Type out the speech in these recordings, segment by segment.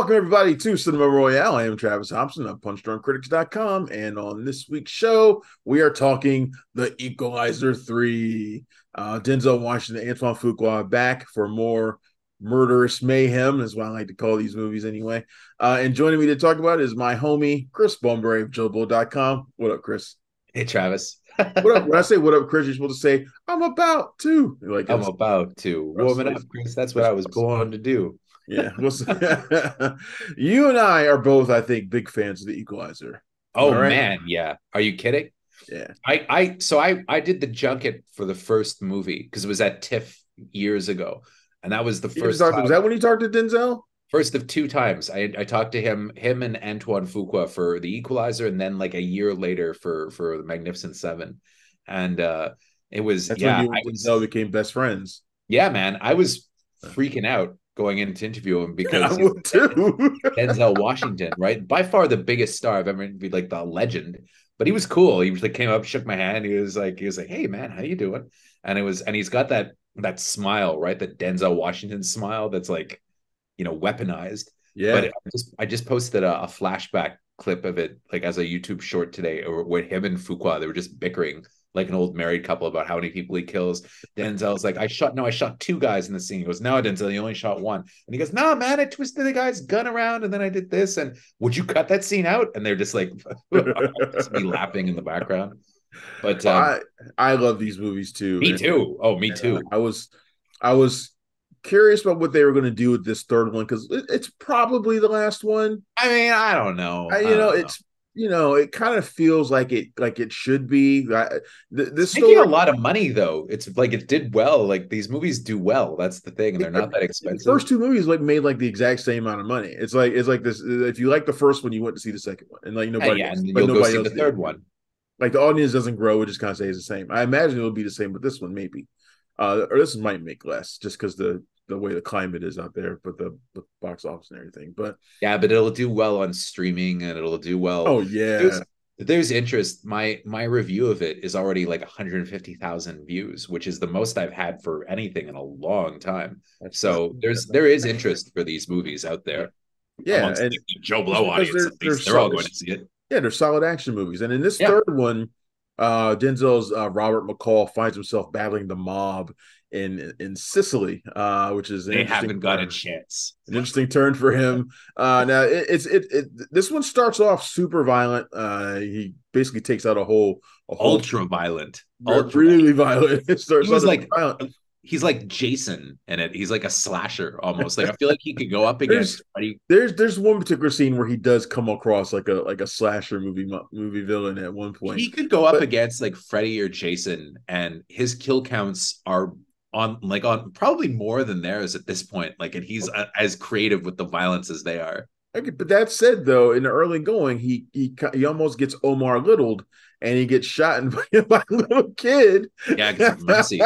Welcome, everybody, to Cinema Royale. I am Travis Thompson of PunchDrunkCritics.com, and on this week's show, we are talking The Equalizer 3. Denzel Washington, Antoine Fuqua back for more murderous mayhem, is what I like to call these movies anyway. And joining me to talk about it is my homie, Chris Bumbray of JoeBull.com. What up, Chris? Hey, Travis. What up? When I say what up, Chris, you're supposed to say, I'm about to. Like, I'm about to warm it up, Chris. That's what I was born to do. Yeah. You and I are both, I think, big fans of The Equalizer. Oh, right? Man. Yeah. Are you kidding? Yeah. I did the junket for the first movie because it was at TIFF years ago. And that was the first time. Was that when you talked to Denzel? First of two times. I talked to him and Antoine Fuqua for The Equalizer, and then like a year later for The Magnificent Seven. And it was when you and Denzel became best friends. Yeah, man. I was freaking out going in to interview him because I would too. Denzel Washington, right? By far the biggest star I've ever interviewed, like the legend. But he was cool. He came up, shook my hand. He was like, "Hey man, how you doing?" And he's got that smile, right? That Denzel Washington smile that's like, weaponized. Yeah. But I just posted a flashback clip of it, like as a YouTube short today, where him and Fuqua, they were just bickering like an old married couple about how many people he kills. Denzel's like, I shot two guys in the scene. He goes, no, Denzel, you only shot one. And he goes, no, man, I twisted the guy's gun around and then I did this. And would you cut that scene out? And they're just like, just me laughing in the background. But I love these movies too. Me too. Oh, me too. I was curious about what they were going to do with this third one because it's probably the last one. I mean, I don't know. It kind of feels like it should be. This making a lot of money though. It's like it did well. Like these movies do well. That's the thing, and they're not that expensive. The first two movies made like the exact same amount of money. It's like this. If you like the first one, you went to see the second one, and like nobody, and you'll go see the third one. Like the audience doesn't grow; it just kind of stays the same. I imagine it'll be the same with this one, maybe, or this one might make less just because the way the climate is out there, but the box office and everything. But yeah, but it'll do well on streaming and it'll do well. Oh yeah. There's interest. My review of it is already like 150,000 views, which is the most I've had for anything in a long time. So there is interest for these movies out there. Yeah, and the Joe Blow audience, at least they're all going to see it. Yeah, they're solid action movies. And in this third one, Denzel's Robert McCall finds himself battling the mob in Sicily, which is they haven't got a chance. An interesting turn for him. Now this one starts off super violent. He basically takes out a whole ultra violent, really violent. It starts he was like violent. He's like Jason in it. He's like a slasher almost. Like I feel like he could go up against. There's one particular scene where he does come across like a slasher movie villain at one point. He could go up against like Freddy or Jason, and his kill counts are on probably more than theirs at this point. Like, and he's as creative with the violence as they are. Okay, but that said, though, in the early going, he almost gets Omar Littled, and he gets shot by a little kid. Yeah, mercy.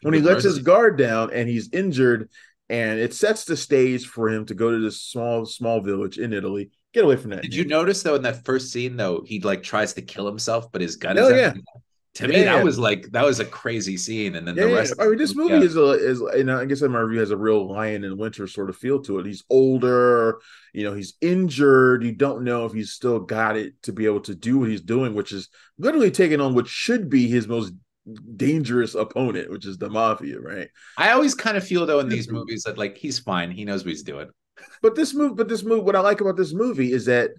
When he lets his guard down and he's injured, and it sets the stage for him to go to this small village in Italy. Get away from that. Did you notice though in that first scene though he like tries to kill himself, but his gun is empty? To me, that was a crazy scene, and then the rest. I mean, this movie is I guess in my review has a real Lion in Winter sort of feel to it. He's older, he's injured. You don't know if he's still got it to be able to do what he's doing, which is literally taking on what should be his most dangerous opponent, which is the mafia, right? I always kind of feel though in these movies that like he's fine, he knows what he's doing. But this movie, what I like about this movie is that,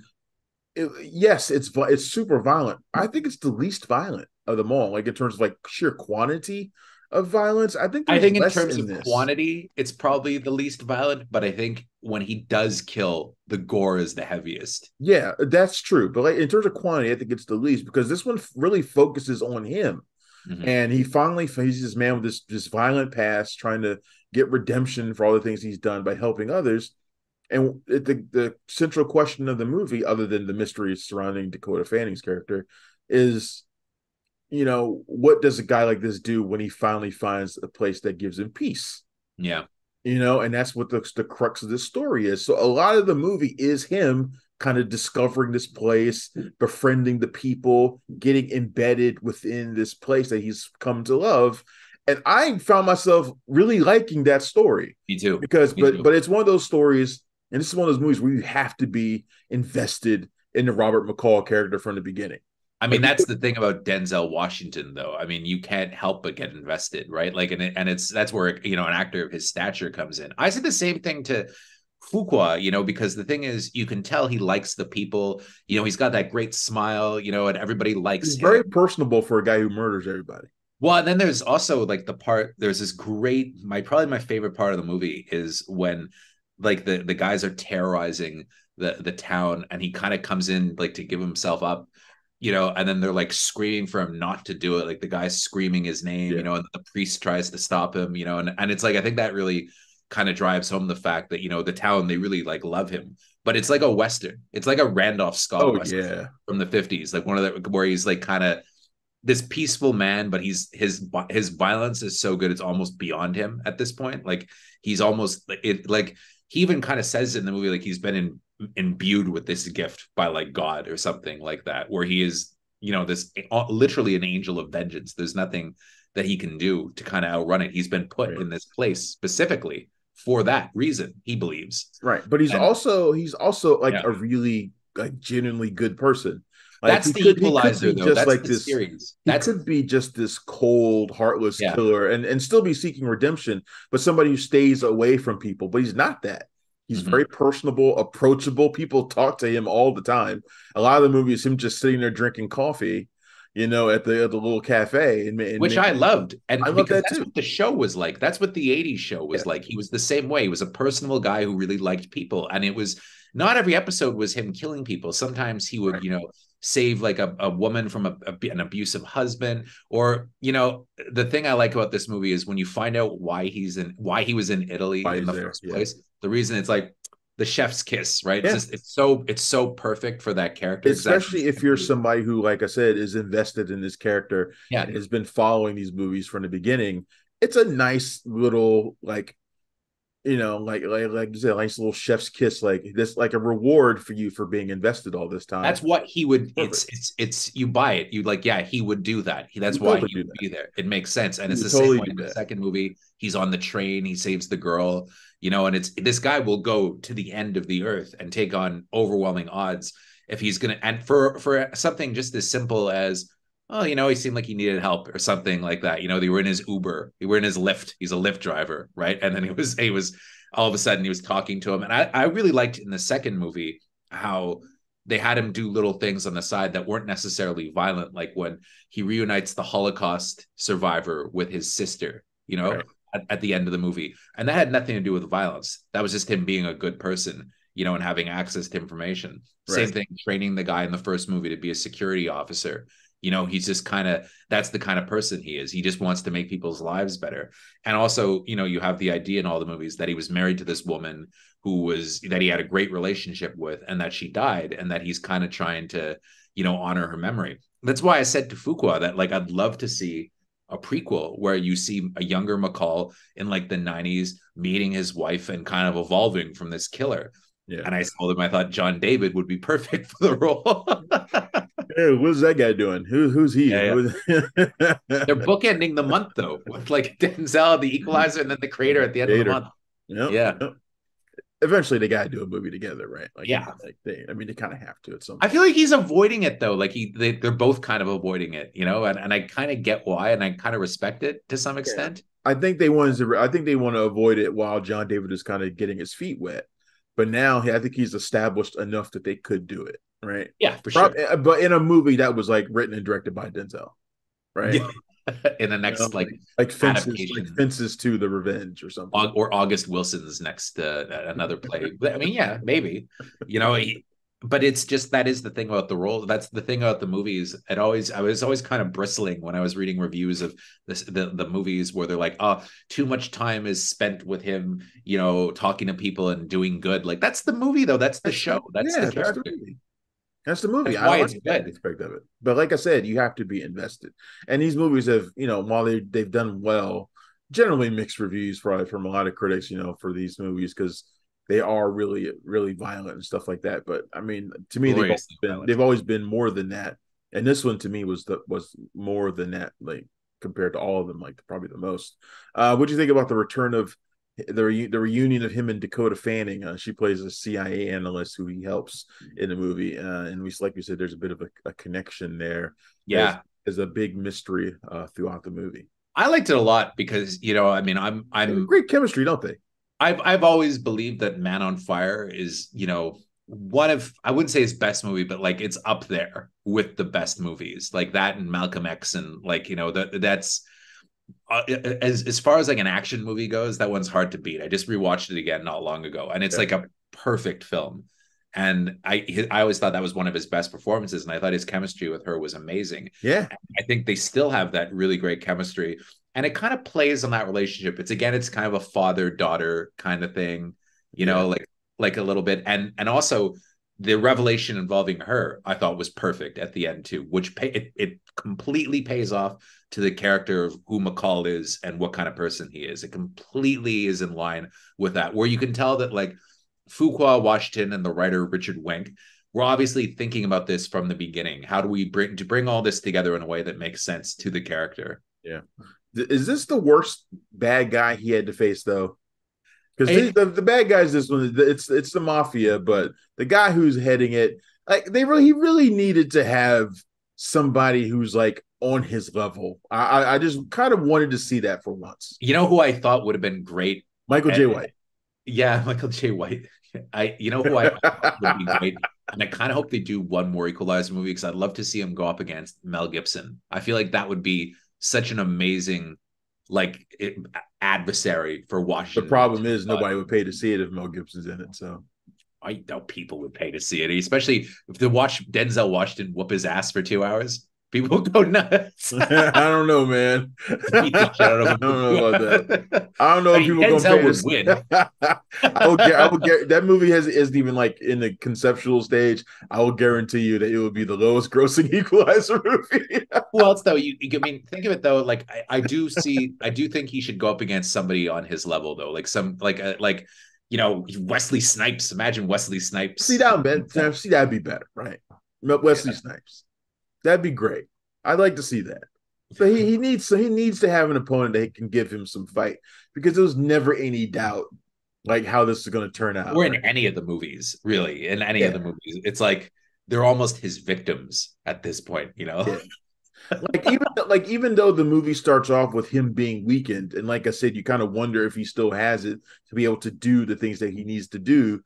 it's super violent. I think it's the least violent of them all, like in terms of like sheer quantity of violence. I think in terms of quantity, it's probably the least violent, but I think when he does kill, the gore is the heaviest. Yeah, that's true. But like in terms of quantity, I think it's the least because this one really focuses on him. Mm-hmm. And he's this man with this violent past trying to get redemption for all the things he's done by helping others. And the central question of the movie, other than the mystery surrounding Dakota Fanning's character, is, what does a guy like this do when he finally finds a place that gives him peace? Yeah. And that's what the crux of this story is. So a lot of the movie is him kind of discovering this place, befriending the people, getting embedded within this place that he's come to love. And I found myself really liking that story. Me too. But it's one of those stories And this is one of those movies where you have to be invested in the Robert McCall character from the beginning. I mean, that's the thing about Denzel Washington, though. I mean, you can't help but get invested, right? Like, and it's that's where, you know, an actor of his stature comes in. I said the same thing to Fuqua, you know, because the thing is, you can tell he likes the people. You know, he's got that great smile, you know, and everybody likes He's him. very personable for a guy who murders everybody. Well, and then there's also like there's this great, probably my favorite part of the movie is when like the guys are terrorizing the town, and he kind of comes in like to give himself up, you know, and then they're like screaming for him not to do it. Like the guy's screaming his name, you know, and the priest tries to stop him, you know, and it's like, I think that really kind of drives home the fact that, you know, the town, they really like love him, but it's like a Western. It's like a Randolph Scott Western from the 50s, like one of the, where he's like kind of this peaceful man, but his violence is so good, it's almost beyond him at this point. Like he's almost like he even kind of says in the movie, like he's been imbued with this gift by like God or something like that, where he is, you know, this literally an angel of vengeance. There's nothing that he can do to kind of outrun it. He's been put in this place specifically for that reason, he believes. Right. But he's also like a really like genuinely good person. Like, that's the Equalizer, though. Just that's like the this series. He could be just this cold, heartless killer and still be seeking redemption, but somebody who stays away from people. But he's not that. He's very personable, approachable. People talk to him all the time. A lot of the movie is him just sitting there drinking coffee, you know, at the little cafe, which I loved, and I because that that's too. what the show was like. That's what the '80s show was like. He was the same way. He was a personable guy who really liked people, and it was not every episode was him killing people. Sometimes he would, you know, save like a woman from an abusive husband, or, you know, the thing I like about this movie is when you find out why he was in Italy in the first place. The reason, it's like the chef's kiss, right? It's just it's so perfect for that character, especially if you're somebody who, like I said, is invested in this character and has been following these movies from the beginning. It's a nice little, like, you know, like you said, a nice little chef's kiss, like this, like a reward for you for being invested all this time. That's what he would. It's you buy it. You like, yeah, he would do that. That's why he would be there. It makes sense, and it's the same way in the second movie. He's on the train. He saves the girl, you know, and it's this guy will go to the end of the earth and take on overwhelming odds if he's gonna. And for something just as simple as, oh, you know, he seemed like he needed help or something like that. You know, they were in his Uber, they were in his Lyft. He's a Lyft driver, right? And then he was all of a sudden he was talking to him. And I really liked in the second movie how they had him do little things on the side that weren't necessarily violent, like when he reunites the Holocaust survivor with his sister, you know, at the end of the movie. And that had nothing to do with violence. That was just him being a good person, you know, and having access to information. Same thing, training the guy in the first movie to be a security officer. You know, he's just that's the kind of person he is. He just wants to make people's lives better. And also, you know, you have the idea in all the movies that he was married to this woman that he had a great relationship with, and that she died, and that he's kind of trying to, you know, honor her memory. That's why I said to Fuqua that, like, I'd love to see a prequel where you see a younger McCall in like the 90s meeting his wife and kind of evolving from this killer. And I told him I thought John David would be perfect for the role. Hey, what's that guy doing? Who's he? They're bookending the month, though, with like Denzel, the Equalizer, and then the Creator at the end of the month. Yep. Eventually, they got to do a movie together, right? Like, they kind of have to at some point. I feel like he's avoiding it, though. Like they're both kind of avoiding it, you know, and I kind of get why, and I kind of respect it to some extent. I think they want to avoid it while John David is kind of getting his feet wet. But now I think he's established enough that they could do it, right? Yeah, for sure. But in a movie that was like written and directed by Denzel, right? In the next, you know, like Fences to the Revenge or something, or August Wilson's next another play. I mean, yeah, maybe, you know. But it's just, that is the thing about the role. That's the thing about the movies. I was always kind of bristling when I was reading reviews of the movies where they're like, oh, too much time is spent with him, you know, talking to people and doing good. Like, that's the movie, though. That's the show. That's the character. That's the movie. That's why it's good. Aspect of it. But like I said, you have to be invested. And these movies have, you know, while they've done well, generally mixed reviews probably from a lot of critics, you know, for these movies, because they are really, really violent and stuff like that. But I mean, to me, they've always been more than that. And this one to me was more than that, like compared to all of them, like probably the most. What do you think about the return of the reunion of him and Dakota Fanning. She plays a CIA analyst who he helps in the movie, and like we said, there's a bit of a connection there. Yeah, as a big mystery throughout the movie. I liked it a lot because, you know, I mean, I'm great chemistry, don't they? I've always believed that Man on Fire is, you know, one of, I wouldn't say his best movie, but like it's up there with the best movies, like that and Malcolm X, and like, you know, that's as far as like an action movie goes, that one's hard to beat. I just rewatched it again not long ago, and it's like a perfect film. And I always thought that was one of his best performances, and I thought his chemistry with her was amazing. Yeah, I think they still have that really great chemistry, and it kind of plays on that relationship. It's kind of a father-daughter kind of thing, you know, like a little bit, and also the revelation involving her, I thought was perfect at the end too, which it completely pays off to the character of who McCall is and what kind of person he is. It completely is in line with that, where you can tell that like Fuqua, Washington, and the writer Richard Wenk were obviously thinking about this from the beginning. How do we bring all this together in a way that makes sense to the character? Yeah. Is this the worst bad guy he had to face though? Because the bad guys, this one, it's the mafia, but the guy who's heading it, like he really needed to have somebody who's like on his level. I just kind of wanted to see that for once. You know who I thought would have been great? Michael J. White. Yeah, Michael J. White. You know who I thought would be great, and I kind of hope they do one more Equalizer movie because I'd love to see him go up against Mel Gibson. I feel like that would be such an amazing adversary for Washington. The problem is nobody would pay to see it if Mel Gibson's in it. So I know people would pay to see it, especially if they watch Denzel Washington whoop his ass for 2 hours. People go nuts. I don't know, man. I don't know about that. I don't know if people Denzel would win. I would get that movie isn't even like in the conceptual stage. I will guarantee you that it would be the lowest grossing Equalizer movie. Who else though? I mean, think of it though. Like I do think he should go up against somebody on his level though. Like you know, Wesley Snipes. Imagine Wesley Snipes. See that, man. See, that'd be better, right? Wesley Snipes. That'd be great. I'd like to see that. So he needs to have an opponent that can give him some fight, because there's never any doubt like how this is going to turn out. Or in any of the movies, really. In any of the movies. It's like they're almost his victims at this point, you know? Yeah. Even though the movie starts off with him being weakened, and like I said, you kind of wonder if he still has it to be able to do the things that he needs to do.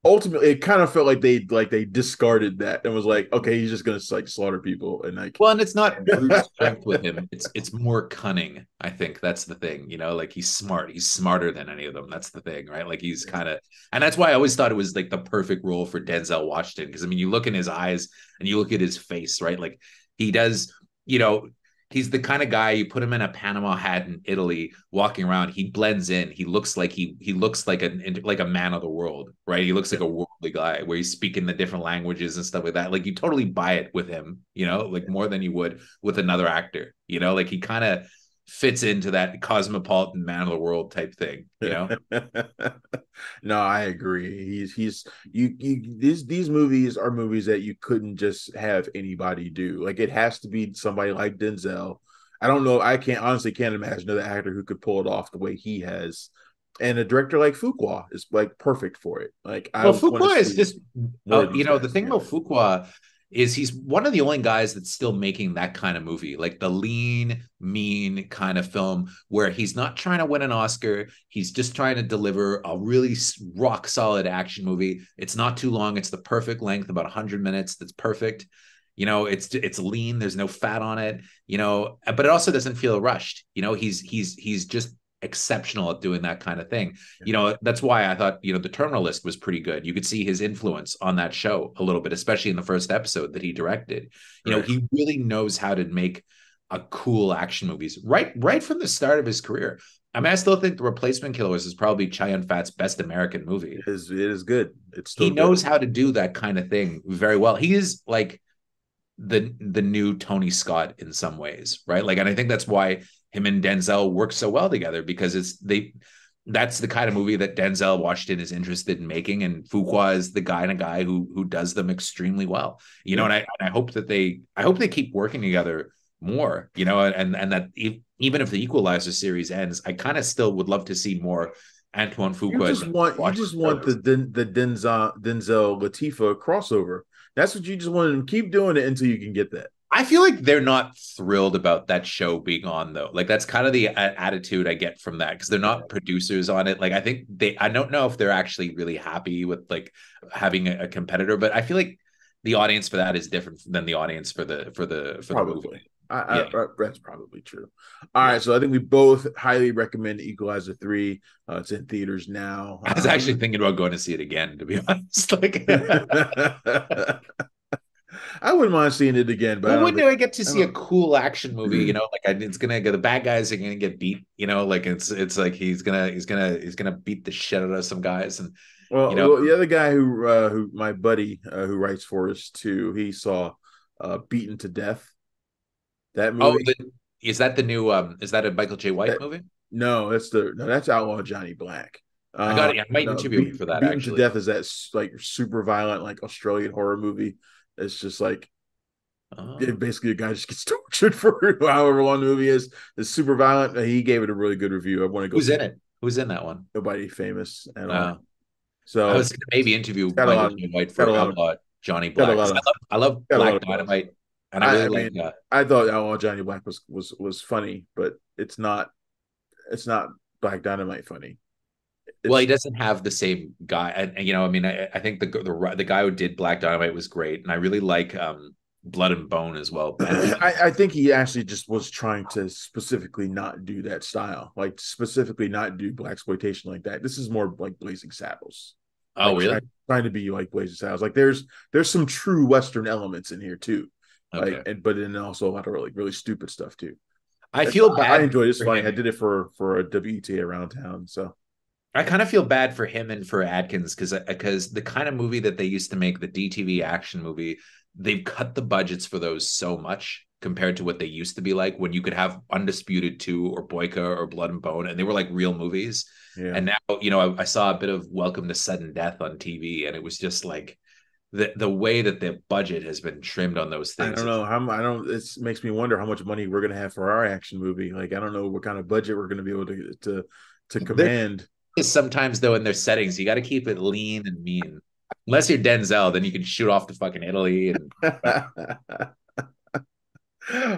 Ultimately, it kind of felt like they discarded that and was like, okay, he's just gonna like slaughter people, and like, well, and it's not brute strength with him. It's more cunning. I think that's the thing, you know, like he's smart. He's smarter than any of them. That's the thing, right? Like he's kind of, and that's why I always thought it was like the perfect role for Denzel Washington, because I mean, you look in his eyes and you look at his face, right? Like he does, you know. He's the kind of guy, you put him in a Panama hat in Italy, walking around, he blends in. He looks like he looks like a man of the world, right? He looks like a worldly guy where he's speaking the different languages and stuff like that. Like you totally buy it with him, you know, like more than you would with another actor, you know, like he kind of fits into that cosmopolitan man of the world type thing, you know. No, I agree. These movies are movies that you couldn't just have anybody do. Like it has to be somebody like Denzel. I don't know. I honestly can't imagine another actor who could pull it off the way he has. And a director like Fuqua is like perfect for it. Like, Fuqua is just, you know, the thing about Fuqua is he's one of the only guys that's still making that kind of movie, like the lean, mean kind of film where he's not trying to win an Oscar. He's just trying to deliver a really rock solid action movie. It's not too long. It's the perfect length, about 100 minutes. That's perfect. You know, it's lean. There's no fat on it, you know, but it also doesn't feel rushed. You know, he's just exceptional at doing that kind of thing. You know, that's why I thought, you know, The Terminal List was pretty good. You could see his influence on that show a little bit, especially in the first episode that he directed. You know, he really knows how to make a cool action movies right from the start of his career. I mean, I still think The Replacement Killers is probably Chow Yun-fat's best American movie. It is good. He knows how to do that kind of thing very well. He is like the new Tony Scott in some ways, right? Like, and I think that's why him and Denzel work so well together, because that's the kind of movie that Denzel Washington is interested in making, and Fuqua is the guy who does them extremely well. You know, and I hope that they keep working together more, you know, and that even if the Equalizer series ends, I kind of still would love to see more Antoine Fuqua. You just want the Denzel Latifah crossover. That's what you just want to keep doing it until you can get that. I feel like they're not thrilled about that show being on, though. Like, that's kind of the attitude I get from that, because they're not producers on it. Like, I think I don't know if they're actually really happy with like having a competitor, but I feel like the audience for that is different than the audience for the movie. That's probably true. All right, so I think we both highly recommend Equalizer 3. It's in theaters now. I was actually thinking about going to see it again, to be honest. Like, I wouldn't mind seeing it again, but when do I get to see a cool action movie? You know, like it's gonna the bad guys are gonna get beat. You know, like it's like he's gonna beat the shit out of some guys. And the other guy who my buddy who writes for us too, he saw Beaten to Death. That movie. Is that the new? Is that a Michael J. White movie? No, that's Outlaw Johnny Black. I got it. I might interview him for that. Beaten to Death is that like super violent, like Australian horror movie. It's just like basically a guy just gets tortured for however long the movie is. It's super violent. He gave it a really good review. I want to go. Who's in it? Who's in that one? Nobody famous at all. So I was going to maybe interview Michael J. White for Outlaw Johnny Black. I love Black Dynamite. And I thought Outlaw Johnny Black was funny, but it's not Black Dynamite funny. Well, he doesn't have the same guy, and I mean, I think the guy who did Black Dynamite was great, and I really like Blood and Bone as well. I think he actually just was trying to specifically not do that style, like specifically not do blaxploitation like that. This is more like Blazing Saddles. Oh, like really? Trying to be like Blazing Saddles. Like there's some true Western elements in here too. Okay. Like, but then also a lot of really stupid stuff too. I feel bad. I enjoyed it. It's funny. I did it for a WTA around town. So I kind of feel bad for him and for Adkins because the kind of movie that they used to make, the DTV action movie, they've cut the budgets for those so much compared to what they used to be like when you could have Undisputed 2 or Boyka or Blood and Bone, and they were like real movies. Yeah. And now, I saw a bit of Welcome to Sudden Death on TV, and it was just like the way that the budget has been trimmed on those things. I don't know. It makes me wonder how much money we're going to have for our action movie. Like, I don't know what kind of budget we're going to be able to command. Sometimes though, in their settings, you got to keep it lean and mean. Unless you're Denzel, then you can shoot off to fucking Italy. And all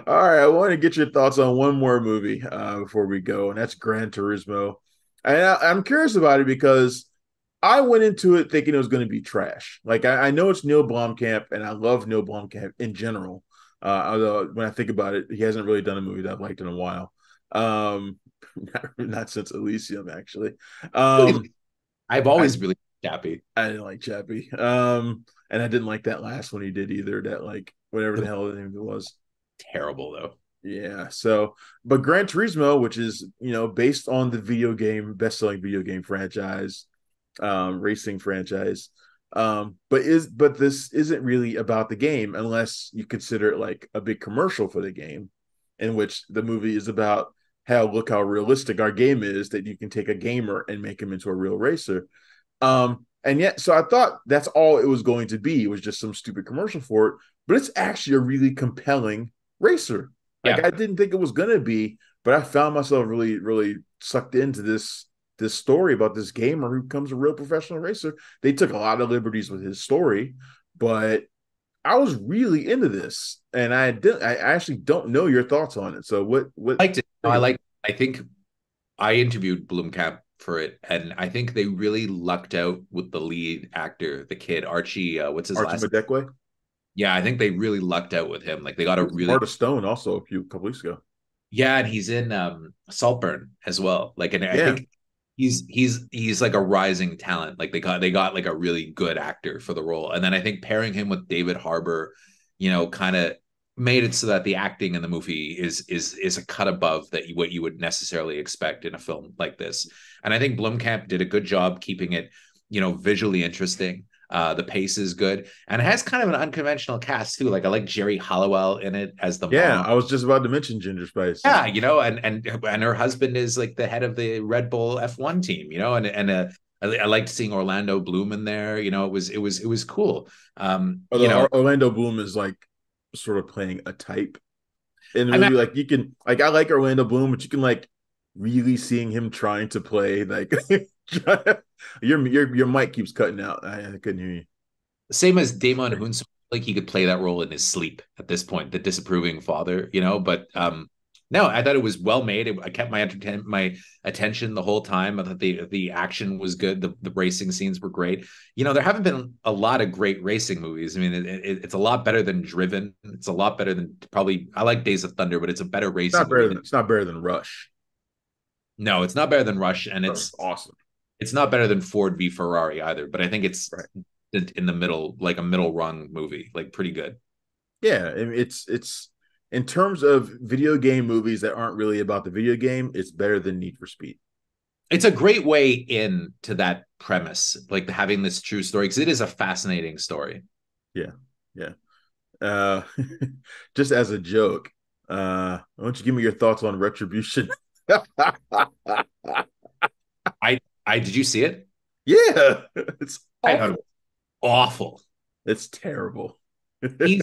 right, I want to get your thoughts on one more movie before we go, and that's Gran Turismo. And I'm curious about it because I went into it thinking it was going to be trash. Like I know it's Neill Blomkamp, and I love Neill Blomkamp in general. Although when I think about it, he hasn't really done a movie that I've liked in a while. Not since Elysium, actually. I've always really liked Chappie. I didn't like Chappie. And I didn't like that last one he did either. That like whatever the hell the name of it was. Terrible though. Yeah. So, but Gran Turismo, which is based on the best-selling video game franchise. Racing franchise, but this isn't really about the game unless you consider it like a big commercial for the game, in which the movie is about look how realistic our game is, that you can take a gamer and make him into a real racer. And yet, so I thought that's all it was going to be. It was just some stupid commercial for it, but it's actually a really compelling racer. Like I didn't think it was going to be, but I found myself really, really sucked into this story about this gamer who becomes a real professional racer. They took a lot of liberties with his story, but I was really into this, and I actually don't know your thoughts on it. So what I liked it. I think I interviewed Blomkamp for it, and I think they really lucked out with the lead actor, the kid Archie. What's his last name? Yeah, I think they really lucked out with him. Like they got a really Part of Stone also a couple weeks ago. Yeah, and he's in Saltburn as well. Like, and I think he's like a rising talent. Like they got like a really good actor for the role. And then I think pairing him with David Harbour, kind of made it so that the acting in the movie is a cut above what you would necessarily expect in a film like this. And I think Blomkamp did a good job keeping it, visually interesting. The pace is good, and it has kind of an unconventional cast too. Like I like Jerry Halliwell in it as the mom. I was just about to mention Ginger Spice. Yeah, and her husband is like the head of the Red Bull F1 team. I liked seeing Orlando Bloom in there. It was cool. Orlando Bloom is like sort of playing a type. in the I mean, movie. Like you can like I like Orlando Bloom, but you can like really seeing him trying to play like your mic keeps cutting out. I couldn't hear you. same as Damon Hunsu, like he could play that role in his sleep at this point, the disapproving father, you know. But no, I thought it was well made. I kept my attention the whole time. I thought the action was good. The racing scenes were great. You know, there haven't been a lot of great racing movies. I mean, it's a lot better than Driven. It's a lot better than probably I like Days of Thunder, but it's a better racing movie. It's not better than Rush. No, it's not better than Rush, and Rush is awesome. it's not better than Ford v Ferrari either. But I think it's Right. in the middle, like a middle rung movie, like pretty good. Yeah, I mean, it's in terms of video game movies that aren't really about the video game, it's better than Need for Speed. It's a great way in to that premise, like having this true story, because it is a fascinating story. Yeah, yeah. Uh, just as a joke, why don't you give me your thoughts on Retribution? I did you see it? Yeah, it's I thought it was awful. It's terrible. He's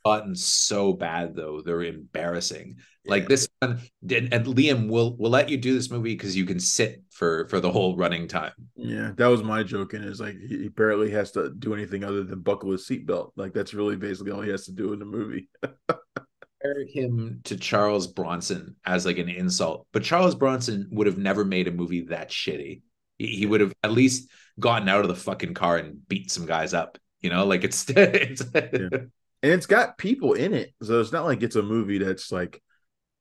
gotten so bad though; they're embarrassing. Yeah. Like this one, and Liam will let you do this movie because you can sit for the whole running time. Yeah, that was my joke. And is like he barely has to do anything other than buckle his seatbelt. Like that's really basically all he has to do in the movie. Compare him to Charles Bronson as like an insult, but Charles Bronson would have never made a movie that shitty. He would have at least gotten out of the fucking car and beat some guys up. You know, like it's Yeah. And it's got people in it, so it's not like it's a movie that's like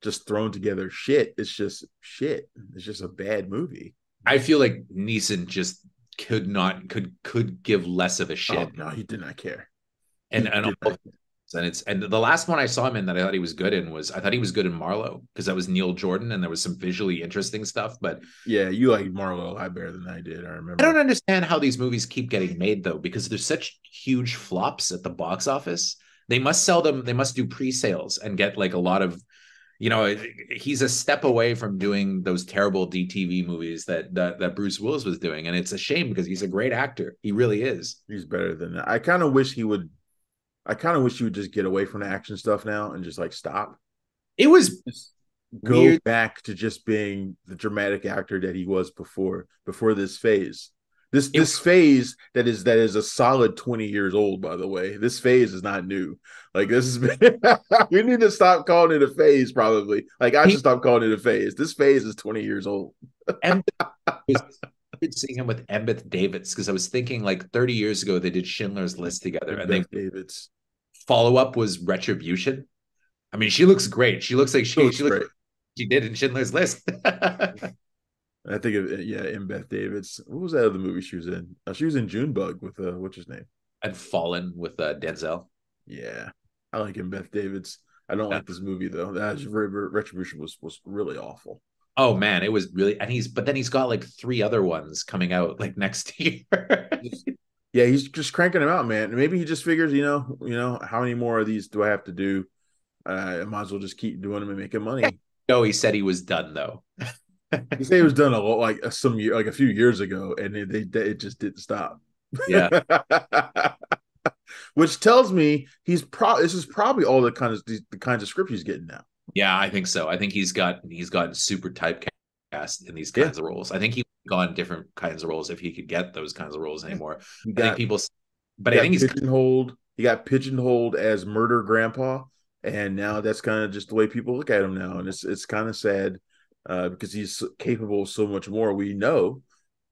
just thrown together shit. It's just shit. It's just a bad movie. I feel like Neeson just could give less of a shit. Oh, no, he did not care. And the last one I saw him in that I thought he was good in was I thought he was good in Marlowe because that was Neil Jordan and there was some visually interesting stuff. But yeah, you like Marlowe a lot better than I did. I remember. I don't understand how these movies keep getting made though, because there's such huge flops at the box office. They must sell them. They must do pre-sales and get like a lot of, you know, he's a step away from doing those terrible DTV movies that Bruce Willis was doing. And it's a shame because he's a great actor. He really is. He's better than that. I kind of wish he would just get away from the action stuff now and just like stop. It was just go weird. Back to just being the dramatic actor that he was before this phase. This phase that is a solid 20 years old, by the way. This phase is not new. Like this has been we need to stop calling it a phase, probably. Like I should stop calling it a phase. This phase is 20 years old. And seeing him with Embeth Davidtz, because I was thinking like 30 years ago they did Schindler's List together, and then Davidtz. Follow-up was Retribution. I mean, she looks great. She looks like she looks she did in Schindler's List. I think of Embeth Davidtz. What was that other movie she was in? She was in Junebug with what's his name? And Fallen with Denzel. Yeah, I like Embeth Davidtz. I don't like this movie though. Retribution was really awful. Oh man, it was really, and he's got like 3 other ones coming out like next year. Yeah, he's just cranking them out, man. Maybe he just figures, you know, how many more of these do I have to do? I might as well just keep doing them and making money. No, he said he was done though. He said he was done a few years ago, and it just didn't stop. Yeah. Which tells me this is probably all the kinds of script he's getting now. Yeah, I think so. I think he's gotten super typecast in these kinds of roles. I think he's gone different kinds of roles if he could get those kinds of roles anymore. I think people, but I think he's pigeonholed. He got pigeonholed as murder grandpa, and now that's kind of just the way people look at him now, and it's kind of sad because he's capable of so much more. We know,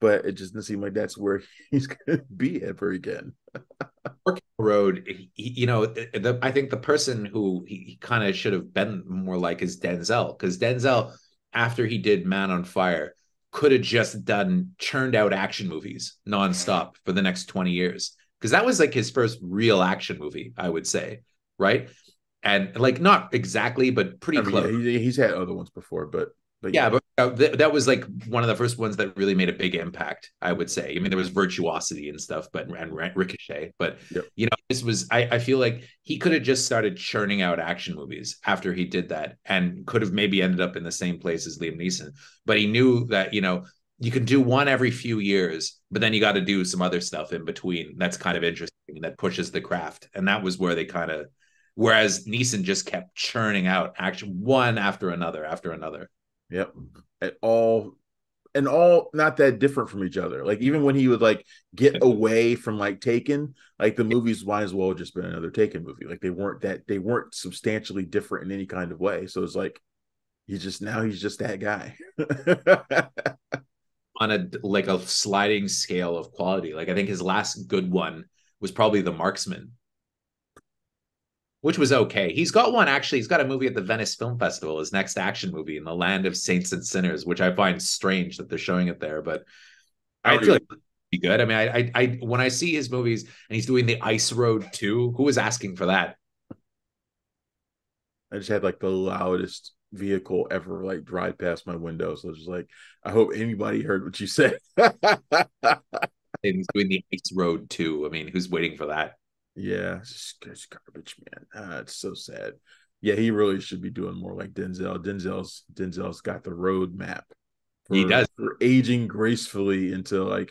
but it just doesn't seem like that's where he's going to be ever again. Road, I think the person who he kind of should have been more like is Denzel, because Denzel, after he did Man on Fire, could have just churned out action movies nonstop for the next 20 years, because that was like his first real action movie, I would say, right? And like not exactly, but pretty close. Yeah, he's had other ones before, but yeah, but that was like one of the first ones that really made a big impact, I would say. I mean, there was Virtuosity and stuff, and Ricochet, but you know, this was, I feel like he could have just started churning out action movies after he did that, and could have maybe ended up in the same place as Liam Neeson. But he knew that, you know, you can do one every few years, but then you got to do some other stuff in between that's kind of interesting and that pushes the craft. And that was where they kind of Whereas Neeson just kept churning out action one after another after another. Yep. At all and all not that different from each other. Like even when he would like get away from like Taken, like the movies might as well have just been another Taken movie. Like they weren't substantially different in any kind of way. So it's like he's just that guy. On a like a sliding scale of quality. Like I think his last good one was probably The Marksman, which was okay. He's got one actually. He's got a movie at the Venice Film Festival, his next action movie, In the Land of Saints and Sinners, which I find strange that they're showing it there, but I feel like it'd be good. I mean, I when I see his movies and he's doing the Ice Road 2, who was asking for that? I just had like the loudest vehicle ever like drive past my window. So it's just like, I hope anybody heard what you said. And he's doing the Ice Road 2. I mean, who's waiting for that? Yeah, it's garbage, man. It's so sad. Yeah, he really should be doing more like Denzel. Denzel's got the road map. He does for aging gracefully into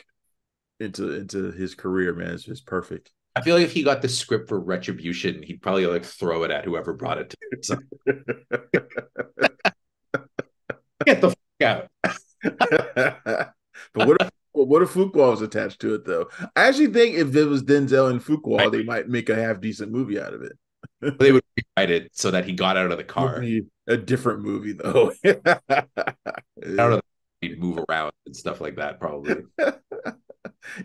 his career, man. It's just perfect. I feel like if he got the script for Retribution, he'd probably like throw it at whoever brought it to him. So. Get the fuck out. But what if Fuqua was attached to it, though? I actually think if it was Denzel and Fuqua, they might make a half decent movie out of it. They would rewrite it so that he got out of the car. A different movie, though. Out of he'd move around and stuff like that, probably.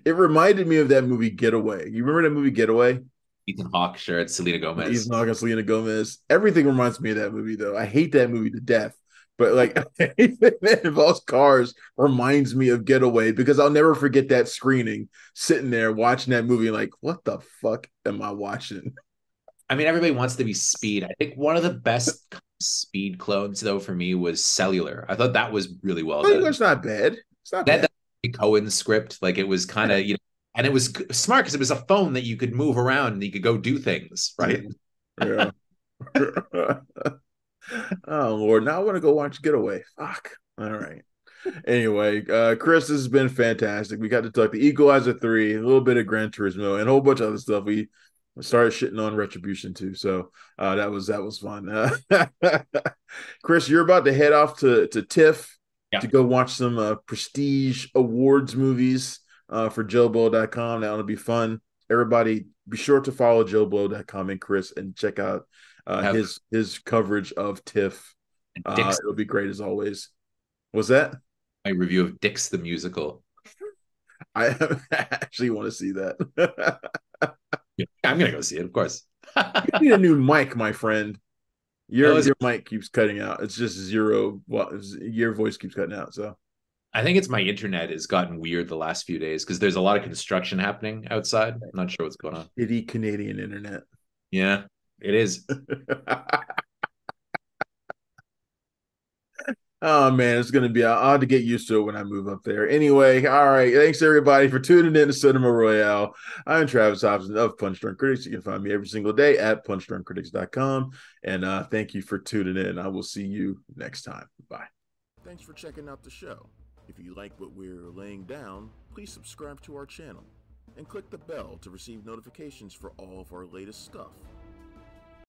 It reminded me of that movie Getaway. You remember that movie Getaway? Ethan Hawke, sure, it's Selena Gomez. Ethan Hawke and Selena Gomez. Everything reminds me of that movie, though. I hate that movie to death. But like anything that involves cars reminds me of Getaway because I'll never forget that screening, sitting there watching that movie, like, what the fuck am I watching? I mean, everybody wants to be Speed. I think one of the best Speed clones, though, for me was Cellular. I thought that was really well done. It's not bad. It's not bad. That Cohen script, like it was kind of, and it was smart because it was a phone that you could move around and you could go do things, right? Yeah. Oh Lord, now I want to go watch Getaway. Fuck. All right. Anyway, Chris, this has been fantastic. We got to talk the Equalizer 3, a little bit of Gran Turismo, and a whole bunch of other stuff. We started shitting on Retribution too, so that was fun. Chris, you're about to head off to TIFF to go watch some prestige awards movies for JoeBlow.com. That'll be fun. Everybody, be sure to follow JoeBlow.com and Chris and check out his coverage of TIFF. It'll be great as always. What's that? My review of Dix the Musical. I actually want to see that. I'm gonna go see it, of course. You need a new mic, my friend. Your mic keeps cutting out. It's just zero. Well, your voice keeps cutting out. So I think it's my internet has gotten weird the last few days because there's a lot of construction happening outside. I'm not sure what's going on. Shitty Canadian internet. Yeah, it is. Oh man, it's gonna be. I'll have to get used to it when I move up there. Anyway, all right. Thanks everybody for tuning in to Cinema Royale. I'm Travis Hobson of Punch Drunk Critics. You can find me every single day at punchdrunkcritics.com. And thank you for tuning in. I will see you next time. Bye. Thanks for checking out the show. If you like what we're laying down, please subscribe to our channel and click the bell to receive notifications for all of our latest stuff.